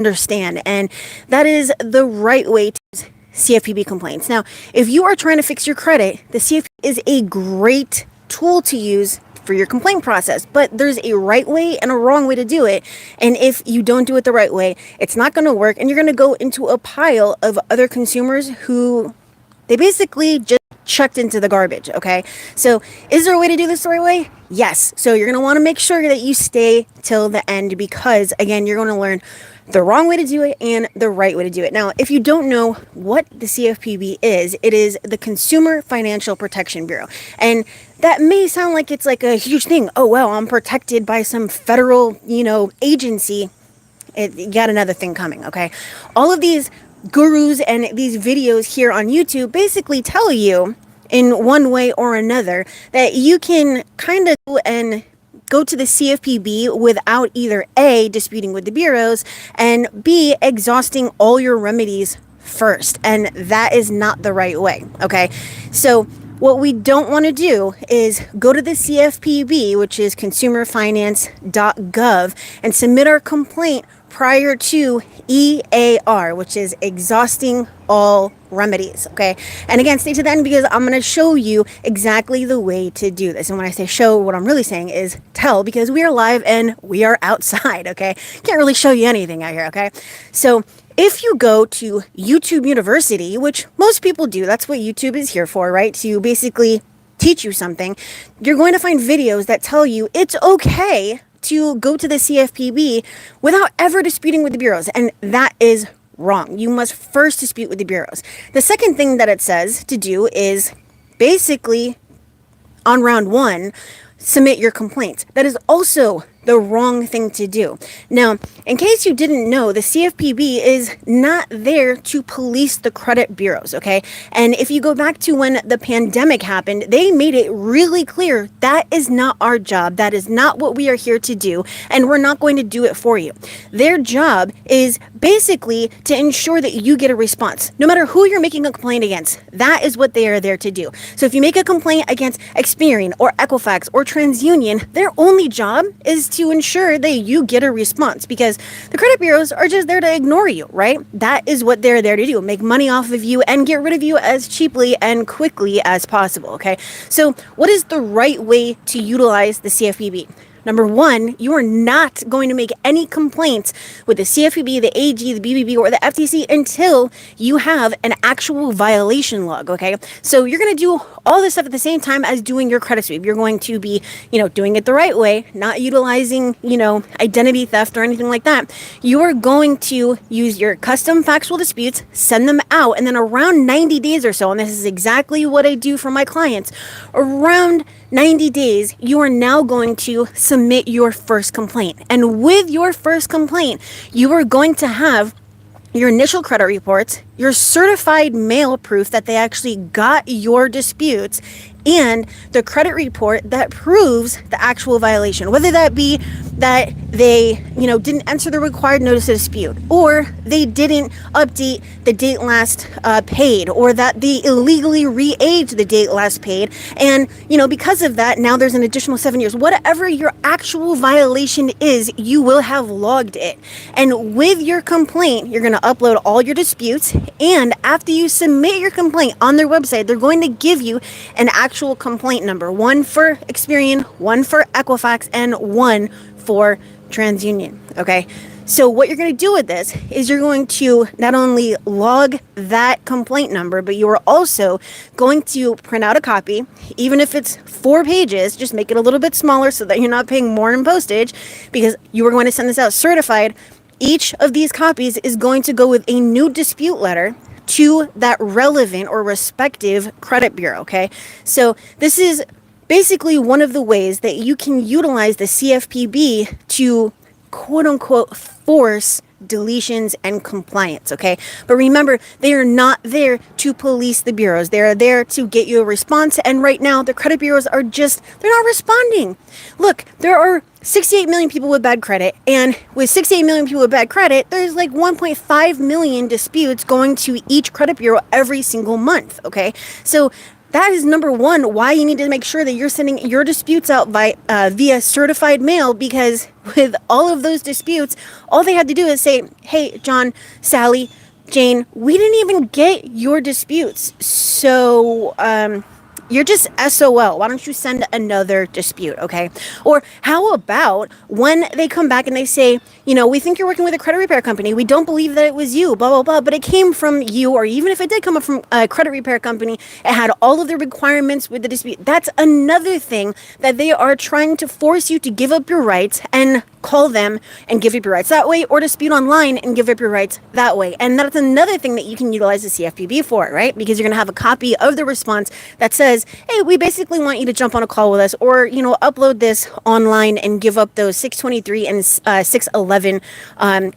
understand. And that is the right way to use CFPB complaints. Now, if you are trying to fix your credit, the CFPB is a great tool to use for your complaint process, but there's a right way and a wrong way to do it. And if you don't do it the right way, it's not going to work, and you're going to go into a pile of other consumers who they basically just chucked into the garbage. Okay, so is there a way to do this the right way? Yes. So you're going to want to make sure that you stay till the end, because again, you're going to learn the wrong way to do it and the right way to do it. Now, if you don't know what the CFPB is, it is the Consumer Financial Protection Bureau. And that may sound like it's like a huge thing. Oh, well, I'm protected by some federal, agency. You got another thing coming, okay? All of these gurus and these videos here on YouTube basically tell you in one way or another that you can kind of go to the CFPB without either A, disputing with the bureaus, and B, exhausting all your remedies first. And that is not the right way, okay? So what we don't want to do is go to the CFPB, which is consumerfinance.gov, and submit our complaint prior to EAR, which is exhausting all remedies, okay? And again, stay to the end, because I'm going to show you exactly the way to do this. And when I say show, what I'm really saying is tell, because we are live and we are outside, okay? Can't really show you anything out here, okay? So if you go to YouTube University, which most people do, that's what YouTube is here for, right? To basically teach you something, you're going to find videos that tell you it's okay to go to the CFPB without ever disputing with the bureaus. And that is wrong. You must first dispute with the bureaus. The second thing that it says to do is basically on round one, submit your complaints. That is also the wrong thing to do. Now, in case you didn't know, the CFPB is not there to police the credit bureaus, okay? And if you go back to when the pandemic happened, they made it really clear that is not our job. That is not what we are here to do, and we're not going to do it for you. Their job is basically to ensure that you get a response, no matter who you're making a complaint against. That is what they are there to do. So if you make a complaint against Experian or Equifax or TransUnion, their only job is to ensure that you get a response, because the credit bureaus are just there to ignore you, right? That is what they're there to do, make money off of you and get rid of you as cheaply and quickly as possible, okay? So what is the right way to utilize the CFPB? Number one, you are not going to make any complaints with the CFPB, the AG, the BBB, or the FTC until you have an actual violation log, okay? So you're going to do all this stuff at the same time as doing your credit sweep. You're going to be, doing it the right way, not utilizing, identity theft or anything like that. You are going to use your custom factual disputes, send them out, and then around 90 days or so, and this is exactly what I do for my clients, around 90 days, you are now going to submit your first complaint. And with your first complaint, you are going to have your initial credit reports, your certified mail proof that they actually got your disputes, and the credit report that proves the actual violation, whether that be that they, didn't enter the required notice of dispute, or they didn't update the date last paid, or that they illegally re-aged the date last paid. And, because of that, now there's an additional 7 years. Whatever your actual violation is, you will have logged it. And with your complaint, you're going to upload all your disputes. And after you submit your complaint on their website, they're going to give you an actual complaint number, one for Experian, one for Equifax, and one for TransUnion, okay? So what you're going to do with this is you're going to not only log that complaint number, but you are also going to print out a copy, even if it's 4 pages, just make it a little bit smaller so that you're not paying more in postage, because you are going to send this out certified. Each of these copies is going to go with a new dispute letter to that relevant or respective credit bureau, okay? So this is basically one of the ways that you can utilize the CFPB to quote unquote force deletions and compliance, okay? But remember, they are not there to police the bureaus. They are there to get you a response. And right now, the credit bureaus are they're not responding. Look, there are 68 million people with bad credit. And with 68 million people with bad credit, there's like 1.5 million disputes going to each credit bureau every single month, okay? So that is number one, why you need to make sure that you're sending your disputes out via certified mail, because with all of those disputes, all they had to do is say, hey, John, Sally, Jane, we didn't even get your disputes. So, you're just SOL. Why don't you send another dispute, okay? Or how about when they come back and they say, we think you're working with a credit repair company. We don't believe that it was you, blah, blah, blah, but it came from you, or even if it did come up from a credit repair company, it had all of the requirements with the dispute. That's another thing that they are trying to force you to give up your rights and call them and give up your rights that way, or dispute online and give up your rights that way. And that's another thing that you can utilize the CFPB for, right? Because you're going to have a copy of the response that says, hey, we basically want you to jump on a call with us, or, upload this online and give up those 623 and 611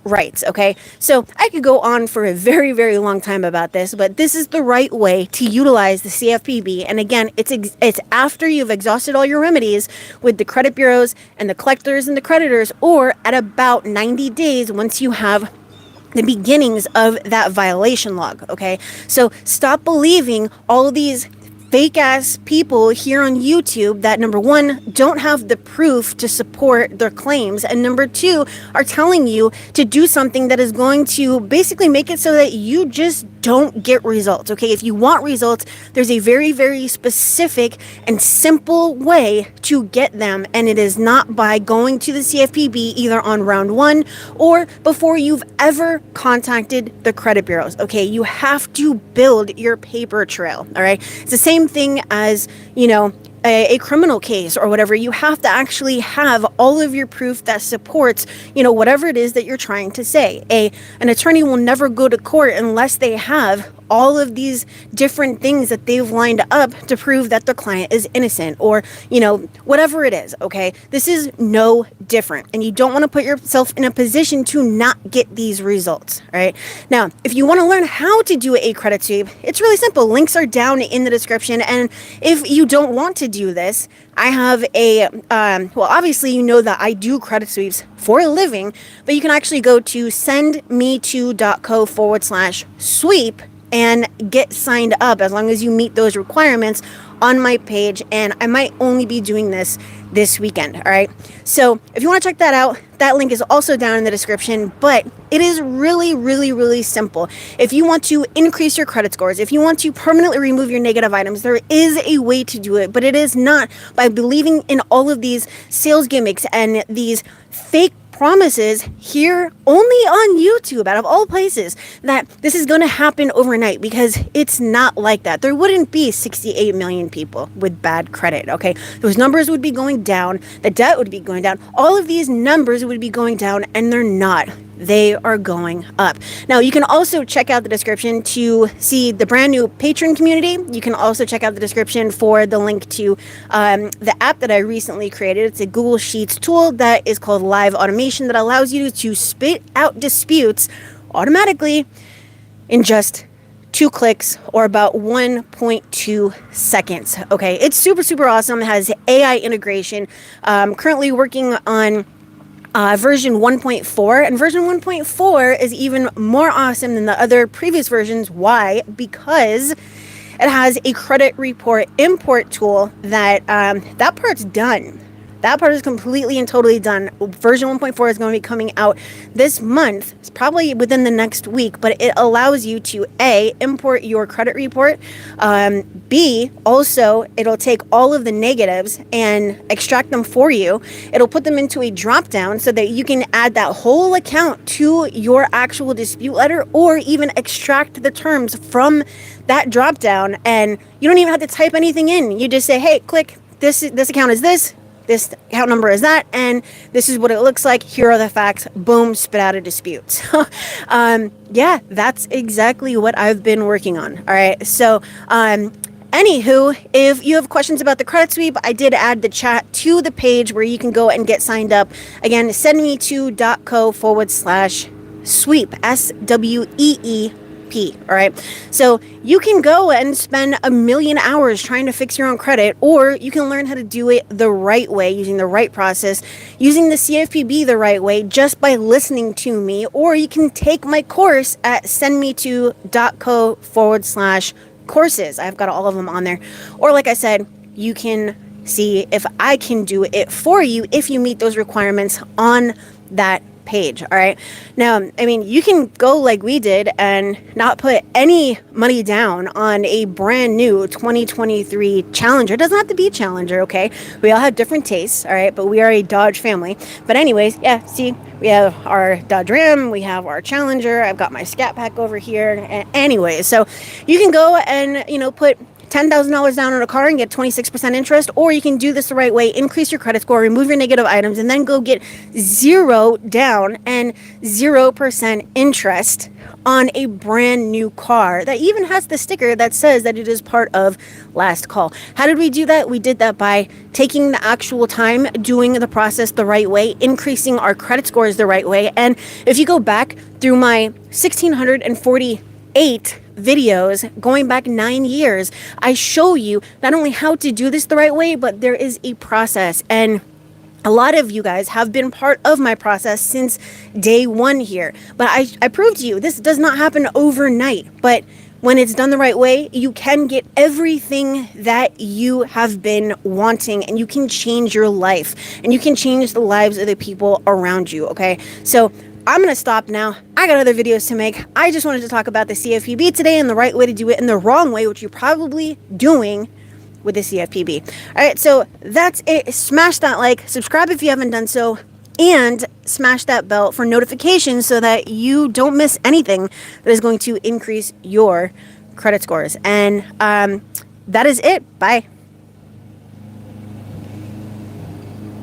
rights, okay? So I could go on for a very, very long time about this, but this is the right way to utilize the CFPB. And again, it's after you've exhausted all your remedies with the credit bureaus and the collectors and the creditors, or at about 90 days once you have the beginnings of that violation log, okay? So stop believing all of these fake ass people here on YouTube that, number one, don't have the proof to support their claims, and number two, are telling you to do something that is going to basically make it so that you just don't get results, okay? If you want results, there's a very, very specific and simple way to get them, and it is not by going to the CFPB either on round one or before you've ever contacted the credit bureaus, okay? You have to build your paper trail, all right? It's the same thing as, a criminal case or whatever. You have to actually have all of your proof that supports, whatever it is that you're trying to say. An attorney will never go to court unless they have all of these different things that they've lined up to prove that the client is innocent, or, whatever it is, okay? This is no different, and you don't want to put yourself in a position to not get these results, all right? Now, if you want to learn how to do a credit sweep, it's really simple. Links are down in the description, and if you don't want to do this, I have obviously you know that I do credit sweeps for a living, but you can actually go to sendme2.co/sweep and get signed up as long as you meet those requirements on my page. And I might only be doing this weekend, all right? So if you want to check that out, that link is also down in the description, but it is really, really, really simple. If you want to increase your credit scores, if you want to permanently remove your negative items, there is a way to do it, but it is not by believing in all of these sales gimmicks and these fake promises here only on YouTube, out of all places, that this is going to happen overnight, because it's not like that. There wouldn't be 68 million people with bad credit, okay? Those numbers would be going down, the debt would be going down, all of these numbers would be going down, and they're not. They are going up. Now, you can also check out the description to see the brand new patron community. You can also check out the description for the link to the app that I recently created. It's a Google Sheets tool that is called Live Automation that allows you to spit out disputes automatically in just 2 clicks, or about 1.2 seconds. Okay, it's super, super awesome. It has AI integration. Currently working on version 1.4, and version 1.4 is even more awesome than the other previous versions. Why? Because it has a credit report import tool that that part's done. That part is completely and totally done. Version 1.4 is going to be coming out this month. It's probably within the next week, but it allows you to A, import your credit report. B, also, it'll take all of the negatives and extract them for you. It'll put them into a drop down so that you can add that whole account to your actual dispute letter, or even extract the terms from that drop down. And you don't even have to type anything in. You just say, hey, click, this account is this account number is that, and this is what it looks like. Here are the facts. Boom, spit out a dispute. Yeah, that's exactly what I've been working on. All right. So, anywho, if you have questions about the credit sweep, I did add the chat to the page where you can go and get signed up. Again, sendme2.co/sweep, SWEEP. All right. So you can go and spend 1,000,000 hours trying to fix your own credit, or you can learn how to do it the right way, using the right process, using the CFPB the right way, just by listening to me. Or you can take my course at sendme2.co/ courses. I've got all of them on there. Or like I said, you can see if I can do it for you if you meet those requirements on that page. All right. Now, I mean, you can go like we did and not put any money down on a brand new 2023 Challenger. It doesn't have to be Challenger. Okay. We all have different tastes. All right. But we are a Dodge family. But anyways, yeah, see, we have our Dodge Ram, we have our Challenger. I've got my Scat Pack over here. Anyways, so you can go and, put $10,000 down on a car and get 26% interest, or you can do this the right way, increase your credit score, remove your negative items, and then go get 0 down and 0% interest on a brand new car that even has the sticker that says that it is part of Last Call. How did we do that? We did that by taking the actual time, doing the process the right way, increasing our credit scores the right way. And if you go back through my 1,648 videos going back 9 years, I show you not only how to do this the right way, but there is a process. And a lot of you guys have been part of my process since day one here. But I proved to you this does not happen overnight. But when it's done the right way, you can get everything that you have been wanting, and you can change your life, and you can change the lives of the people around you. Okay, so I'm going to stop now. I got other videos to make. I just wanted to talk about the CFPB today and the right way to do it and the wrong way, which you're probably doing with the CFPB. All right, so that's it. Smash that like, subscribe if you haven't done so, and smash that bell for notifications so that you don't miss anything that is going to increase your credit scores. And that is it. Bye.